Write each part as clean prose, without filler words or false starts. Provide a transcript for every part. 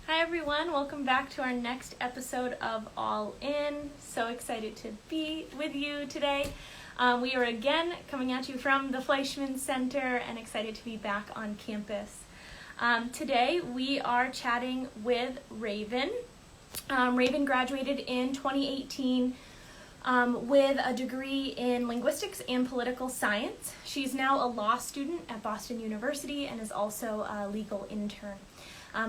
Hi everyone, welcome back to our next episode of All In. So excited to be with you today. We are again coming at you from the Fleischman Center and excited to be back on campus. Today we are chatting with Raven. Raven graduated in 2018 with a degree in Linguistics and Political Science. She's now a law student at Boston University and is also a legal intern.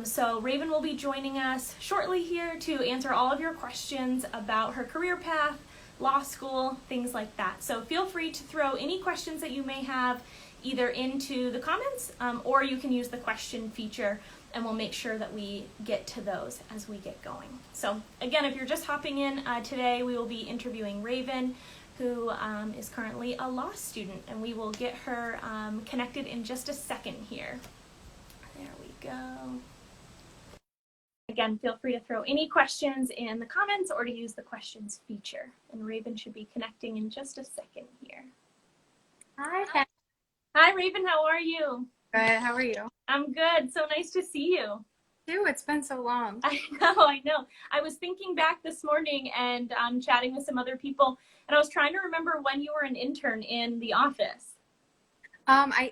So Raven will be joining us shortly here to answer all of your questions about her career path, law school, things like that. So feel free to throw any questions that you may have either into the comments or you can use the question feature and we'll make sure that we get to those as we get going. So again, if you're just hopping in today, we will be interviewing Raven, who is currently a law student, and we will get her connected in just a second here. There we go. Again, feel free to throw any questions in the comments or to use the questions feature. And Raven should be connecting in just a second here. Hi. Hi, Raven. How are you? Good. How are you? I'm good. So nice to see you. Too. It's been so long. I know. I was thinking back this morning and chatting with some other people, and I was trying to remember when you were an intern in the office.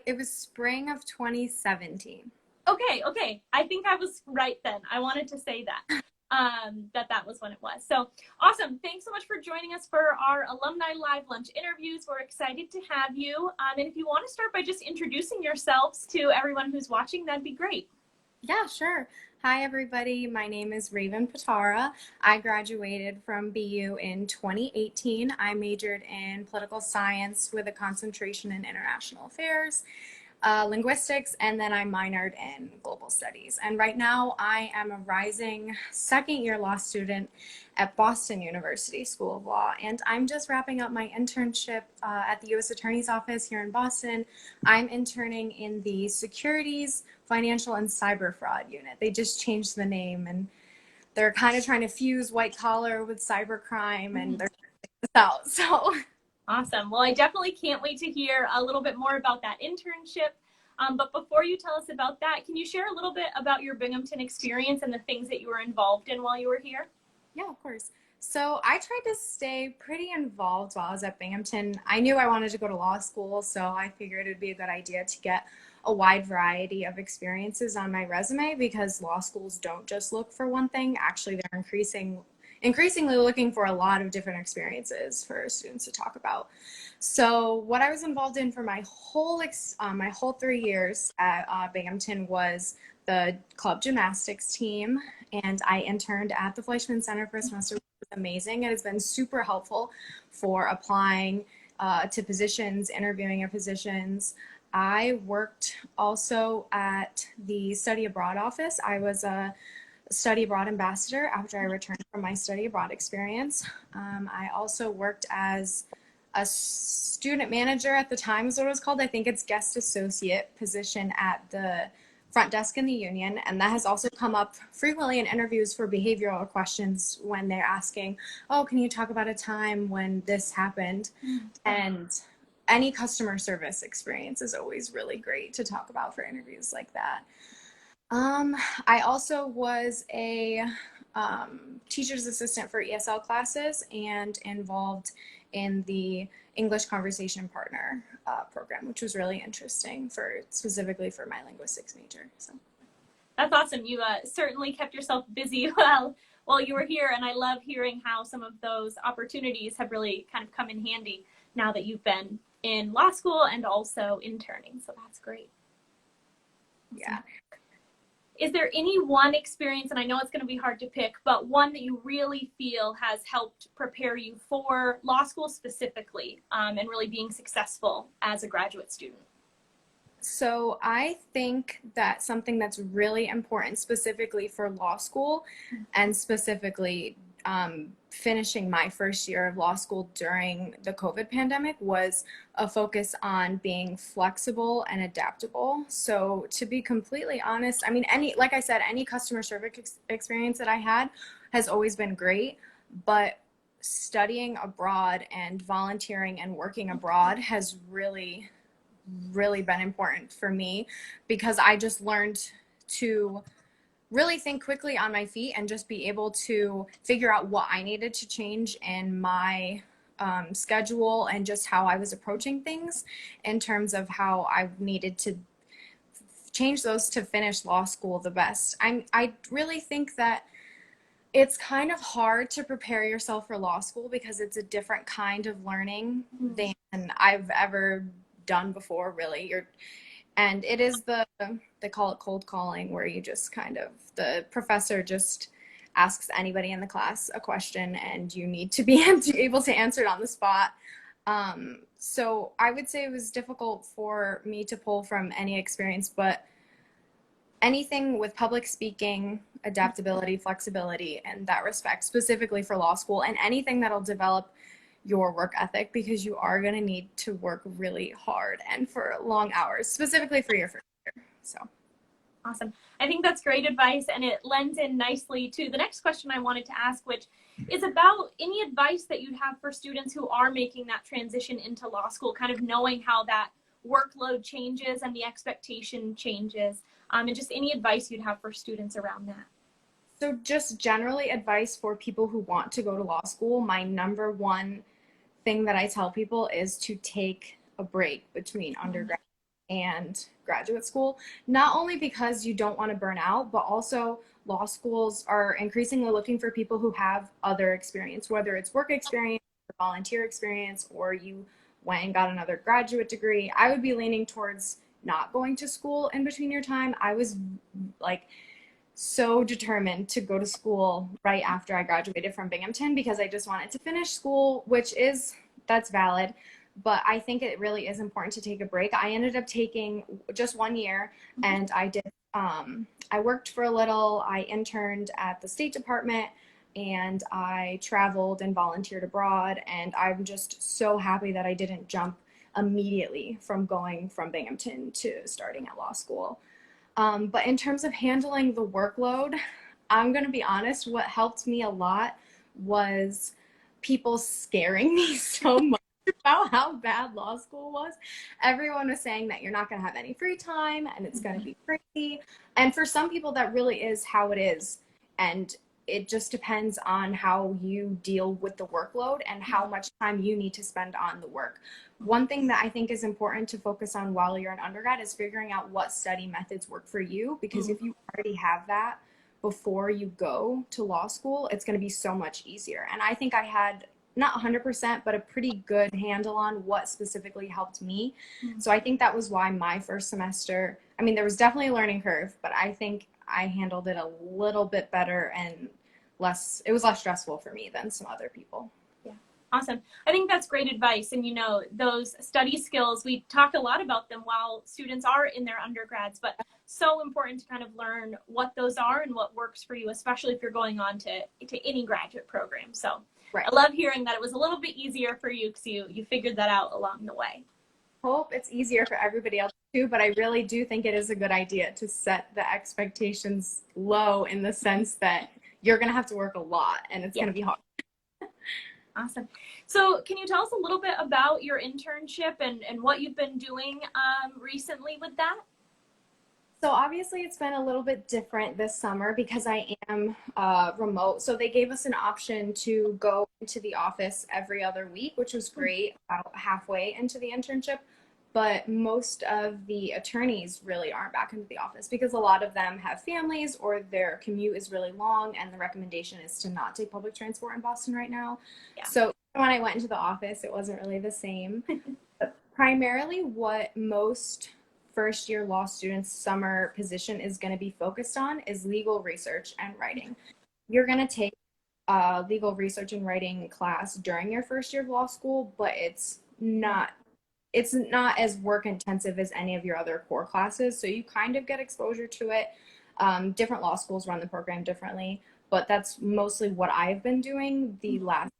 It was spring of 2017. Okay. I think I was right then. I wanted to say that. That was when it was. So awesome. Thanks so much for joining us for our Alumni Live Lunch interviews. We're excited to have you. And if you want to start by just introducing yourselves to everyone who's watching, that'd be great. Yeah, sure. Hi, everybody. My name is Raven Pitarra. I graduated from BU in 2018. I majored in political science with a concentration in international affairs, linguistics, and then I minored in global studies. And right now I am a rising second-year law student at Boston University School of Law, and I'm just wrapping up my internship at the U.S. Attorney's Office here in Boston. I'm interning in the Securities, Financial, and Cyber Fraud Unit. They just changed the name, and they're kind of trying to fuse white collar with cybercrime, and they're figuring this out. So. Awesome. Well, I definitely can't wait to hear a little bit more about that internship. But before you tell us about that, can you share a little bit about your Binghamton experience and the things that you were involved in while you were here? Yeah, of course. So I tried to stay pretty involved while I was at Binghamton. I knew I wanted to go to law school, so I figured it'd be a good idea to get a wide variety of experiences on my resume because law schools don't just look for one thing. Actually, they're increasingly looking for a lot of different experiences for students to talk about. So what I was involved in for my whole 3 years at Binghamton was the club gymnastics team, and I interned at the Fleischman Center for a semester, which was amazing. It has been super helpful for applying to positions, interviewing at positions. I worked also at the study abroad office. I was a study abroad ambassador after I returned from my study abroad experience. I also worked as a student manager at the time is what it was called. I think it's guest associate position at the front desk in the union. And that has also come up frequently in interviews for behavioral questions when they're asking, oh, can you talk about a time when this happened? Mm-hmm. And any customer service experience is always really great to talk about for interviews like that. I also was a teacher's assistant for ESL classes and involved in the English Conversation Partner program, which was really interesting specifically for my linguistics major. So that's awesome. You certainly kept yourself busy while you were here, and I love hearing how some of those opportunities have really kind of come in handy now that you've been in law school and also interning. So that's great. Yeah. Is there any one experience, and I know it's going to be hard to pick, but one that you really feel has helped prepare you for law school specifically and really being successful as a graduate student? So I think that something that's really important specifically for law school and specifically finishing my first year of law school during the COVID pandemic was a focus on being flexible and adaptable. So to be completely honest, I mean, like I said, any customer service experience that I had has always been great, but studying abroad and volunteering and working abroad has really been important for me because I just learned to really think quickly on my feet and just be able to figure out what I needed to change in my schedule and just how I was approaching things in terms of how I needed to change those to finish law school the best. I really think that it's kind of hard to prepare yourself for law school because it's a different kind of learning than I've ever done before, really. And it is they call it cold calling, where you just kind of, the professor just asks anybody in the class a question and you need to be able to answer it on the spot. So I would say it was difficult for me to pull from any experience, but anything with public speaking, adaptability, flexibility in that respect, specifically for law school, and anything that'll develop your work ethic, because you are going to need to work really hard and for long hours, specifically for your first year. So awesome. I think that's great advice, and it lends in nicely to the next question I wanted to ask, which is about any advice that you'd have for students who are making that transition into law school, kind of knowing how that workload changes and the expectation changes, and just any advice you'd have for students around that. So just generally advice for people who want to go to law school, my number one thing that I tell people is to take a break between undergrad and graduate school, not only because you don't want to burn out, but also law schools are increasingly looking for people who have other experience, whether it's work experience, or volunteer experience, or you went and got another graduate degree. I would be leaning towards not going to school in between your time. I was like so determined to go to school right after I graduated from Binghamton because I just wanted to finish school, that's valid. But I think it really is important to take a break. I ended up taking just 1 year, and I worked for a little. I interned at the State Department, and I traveled and volunteered abroad. And I'm just so happy that I didn't jump immediately from going from Binghamton to starting at law school. But in terms of handling the workload, I'm going to be honest, what helped me a lot was people scaring me so much about how bad law school was. Everyone was saying that you're not going to have any free time and it's going to be crazy. And for some people, that really is how it is. And it just depends on how you deal with the workload and how much time you need to spend on the work. One thing that I think is important to focus on while you're an undergrad is figuring out what study methods work for you, because if you already have that before you go to law school, it's going to be so much easier. And I think I had not 100%, but a pretty good handle on what specifically helped me. So I think that was why my first semester, I mean, there was definitely a learning curve, but I think I handled it a little bit better and it was less stressful for me than some other people. Yeah, awesome. I think that's great advice. And, those study skills, we talk a lot about them while students are in their undergrads, but so important to kind of learn what those are and what works for you, especially if you're going on to any graduate program. So right. I love hearing that it was a little bit easier for you because you figured that out along the way. Hope it's easier for everybody else too, but I really do think it is a good idea to set the expectations low in the sense that you're going to have to work a lot and it's going to be hard. Awesome. So can you tell us a little bit about your internship and what you've been doing recently with that? So obviously it's been a little bit different this summer because I am remote. So they gave us an option to go into the office every other week, which was great, about halfway into the internship. But most of the attorneys really aren't back into the office because a lot of them have families or their commute is really long, and the recommendation is to not take public transport in Boston right now. Yeah. So when I went into the office, it wasn't really the same. But primarily what most first-year law students' summer position is going to be focused on is legal research and writing. You're going to take a legal research and writing class during your first year of law school, but it's not as work intensive as any of your other core classes. So you kind of get exposure to it. Different law schools run the program differently, but that's mostly what I've been doing the last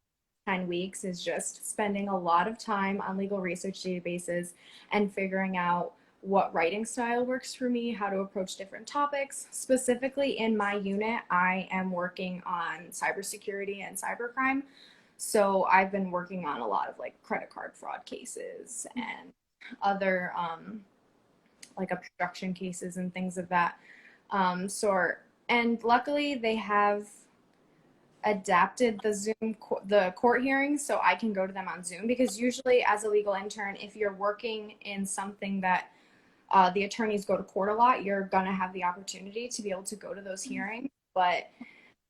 10 weeks is just spending a lot of time on legal research databases and figuring out what writing style works for me, how to approach different topics. Specifically in my unit, I am working on cybersecurity and cybercrime. So I've been working on a lot of like credit card fraud cases and other like obstruction cases and things of that sort. And luckily they have adapted the court hearings so I can go to them on Zoom, because usually as a legal intern, if you're working in something that the attorneys go to court a lot, you're gonna have the opportunity to be able to go to those hearings. But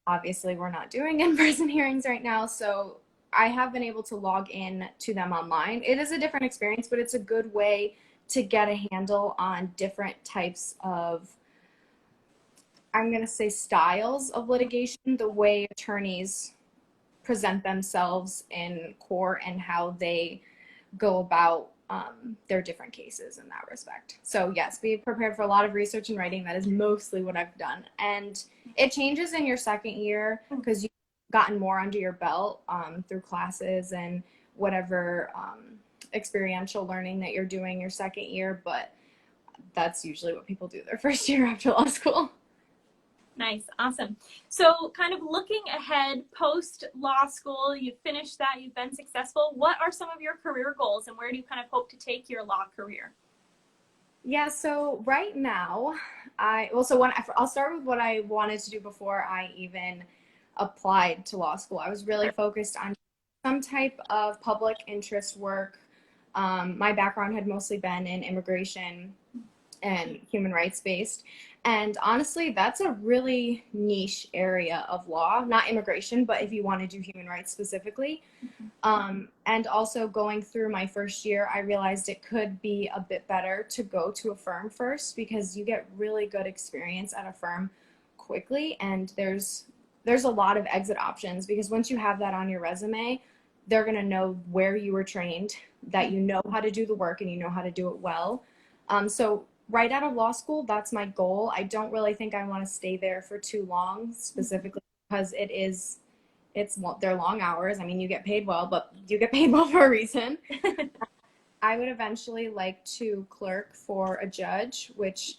obviously we're not doing in-person hearings right now, so I have been able to log in to them online. It is a different experience, but it's a good way to get a handle on different types of, I'm going to say, styles of litigation, the way attorneys present themselves in court and how they go about their different cases in that respect. So yes, be prepared for a lot of research and writing. That is mostly what I've done. And it changes in your second year because you've gotten more under your belt through classes and whatever experiential learning that you're doing your second year. But that's usually what people do their first year after law school. Nice. Awesome. So kind of looking ahead post law school, you've finished that, you've been successful. What are some of your career goals and where do you kind of hope to take your law career? Yeah, so right now, I'll start with what I wanted to do before I even applied to law school. I was really focused on some type of public interest work. My background had mostly been in immigration and human rights based. And honestly, that's a really niche area of law, not immigration, but if you want to do human rights specifically. And also going through my first year, I realized it could be a bit better to go to a firm first because you get really good experience at a firm quickly. And there's a lot of exit options because once you have that on your resume, they're going to know where you were trained, that you know how to do the work and you know how to do it well. So right out of law school, that's my goal. I don't really think I want to stay there for too long, specifically because they're long hours. I mean, you get paid well, but you get paid well for a reason. I would eventually like to clerk for a judge, which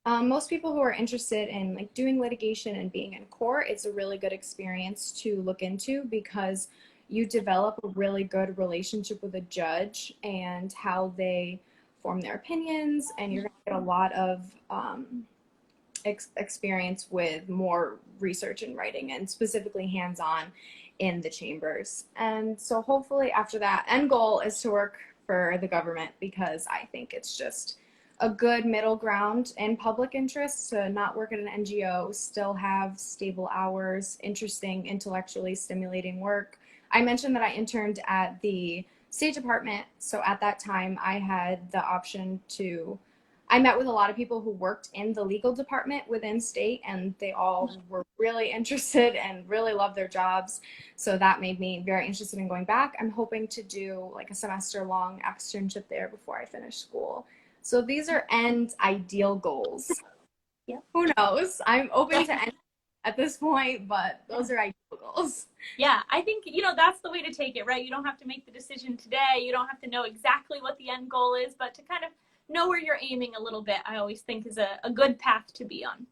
most people who are interested in like doing litigation and being in court, it's a really good experience to look into because you develop a really good relationship with a judge and how they form their opinions, and you're going to get a lot of experience with more research and writing and specifically hands-on in the chambers. And so hopefully after that, end goal is to work for the government because I think it's just a good middle ground in public interest to not work at an NGO, still have stable hours, interesting, intellectually stimulating work. I mentioned that I interned at the State Department, so at that time I had the option I met with a lot of people who worked in the legal department within state, and they all were really interested and really loved their jobs. So that made me very interested in going back. I'm hoping to do like a semester-long externship there before I finish school. So these are end ideal goals. Yeah. Who knows? I'm open to any at this point, but those are ideal goals. Yeah, I think, that's the way to take it, right? You don't have to make the decision today. You don't have to know exactly what the end goal is, but to kind of know where you're aiming a little bit, I always think is a good path to be on.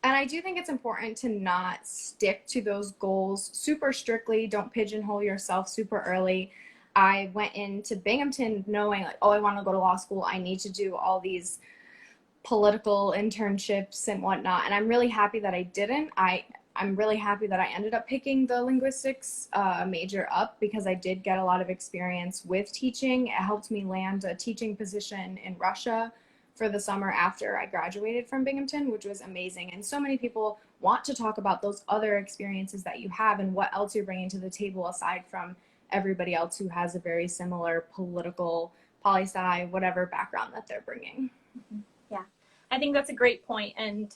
And I do think it's important to not stick to those goals super strictly. Don't pigeonhole yourself super early. I went into Binghamton knowing like, oh, I want to go to law school. I need to do all these political internships and whatnot. And I'm really happy that I didn't. I'm really happy that I ended up picking the linguistics major up because I did get a lot of experience with teaching. It helped me land a teaching position in Russia for the summer after I graduated from Binghamton, which was amazing. And so many people want to talk about those other experiences that you have and what else you're bringing to the table aside from everybody else who has a very similar political, poli-sci, whatever background that they're bringing. Mm-hmm. Yeah, I think that's a great point. And,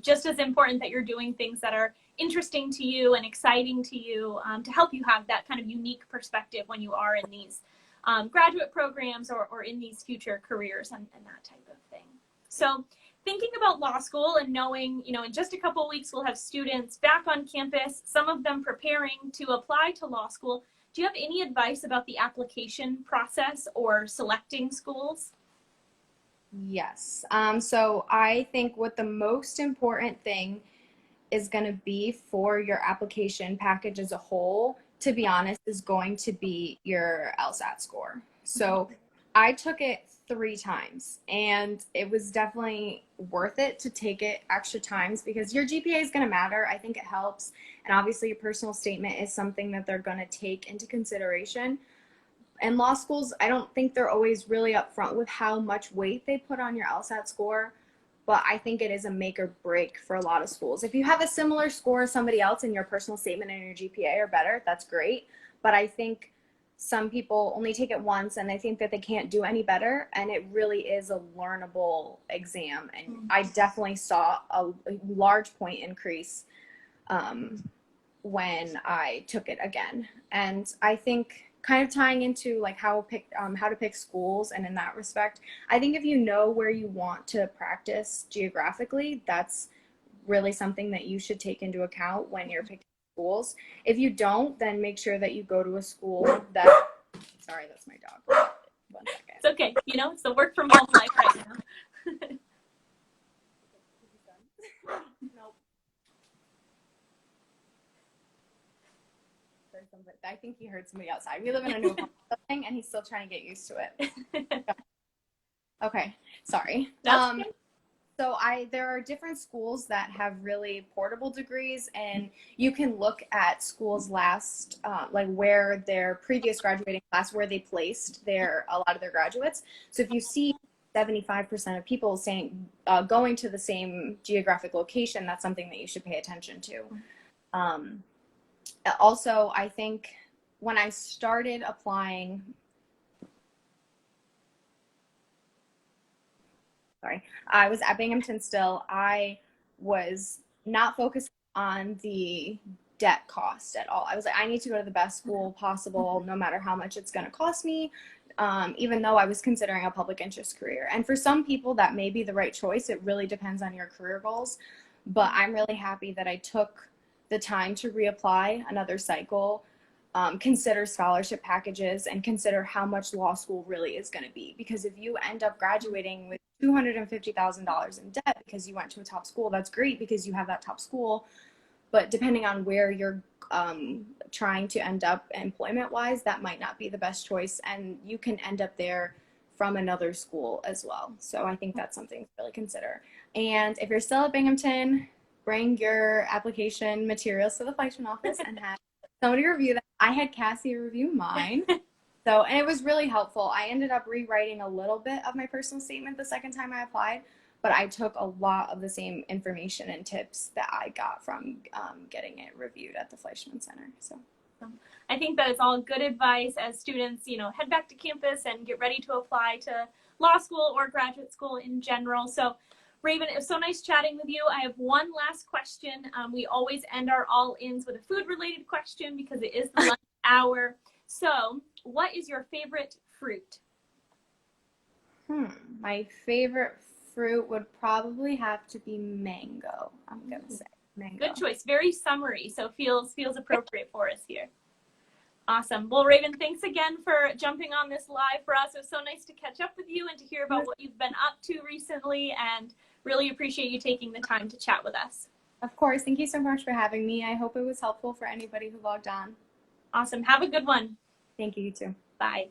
just as important that you're doing things that are interesting to you and exciting to you to help you have that kind of unique perspective when you are in these graduate programs or in these future careers and that type of thing. So thinking about law school and knowing, in just a couple of weeks, we'll have students back on campus, some of them preparing to apply to law school. Do you have any advice about the application process or selecting schools? Yes. So I think what the most important thing is going to be for your application package as a whole, to be honest, is going to be your LSAT score. So I took it 3 times, and it was definitely worth it to take it extra times because your GPA is going to matter. I think it helps, and obviously your personal statement is something that they're going to take into consideration. And law schools, I don't think they're always really upfront with how much weight they put on your LSAT score, but I think it is a make or break for a lot of schools. If you have a similar score as somebody else and your personal statement and your GPA are better, that's great. But I think some people only take it once and they think that they can't do any better, and it really is a learnable exam. And I definitely saw a large point increase when I took it again. And I think kind of tying into like how to pick schools, and in that respect, I think if you know where you want to practice geographically, that's really something that you should take into account when you're picking schools. If you don't, then make sure that you go to a school that, sorry, that's my dog. 1 second. It's okay. You know, it's the work from home life right now. Nope. I think he heard somebody outside. We live in a new building, and he's still trying to get used to it. Okay, sorry. That's okay. So there are different schools that have really portable degrees, and you can look at schools last, like where their previous graduating class, where they placed a lot of their graduates. So if you see 75% of people saying going to the same geographic location, that's something that you should pay attention to. Also, I think when I started applying, I was at Binghamton still. I was not focused on the debt cost at all. I was like, I need to go to the best school possible, no matter how much it's going to cost me, even though I was considering a public interest career. And for some people, that may be the right choice. It really depends on your career goals. But I'm really happy that I took the time to reapply another cycle, consider scholarship packages, and consider how much law school really is going to be. Because if you end up graduating with $250,000 in debt because you went to a top school, that's great because you have that top school. But depending on where you're trying to end up employment-wise, that might not be the best choice. And you can end up there from another school as well. So I think that's something to really consider. And if you're still at Binghamton, bring your application materials to the Fleischman office and have somebody review them. I had Cassie review mine. And it was really helpful. I ended up rewriting a little bit of my personal statement the second time I applied, but I took a lot of the same information and tips that I got from getting it reviewed at the Fleischman Center. So I think that is all good advice as students, you know, head back to campus and get ready to apply to law school or graduate school in general. So Raven, it was so nice chatting with you. I have one last question. We always end our all-ins with a food-related question because it is the lunch hour. So, what is your favorite fruit? My favorite fruit would probably have to be mango. I'm gonna say mango. Good choice. Very summery, so feels appropriate for us here. Awesome. Well, Raven, thanks again for jumping on this live for us. It was so nice to catch up with you and to hear about what you've been up to recently, and really appreciate you taking the time to chat with us. Of course. Thank you so much for having me. I hope it was helpful for anybody who logged on. Awesome. Have a good one. Thank you, you too. Bye.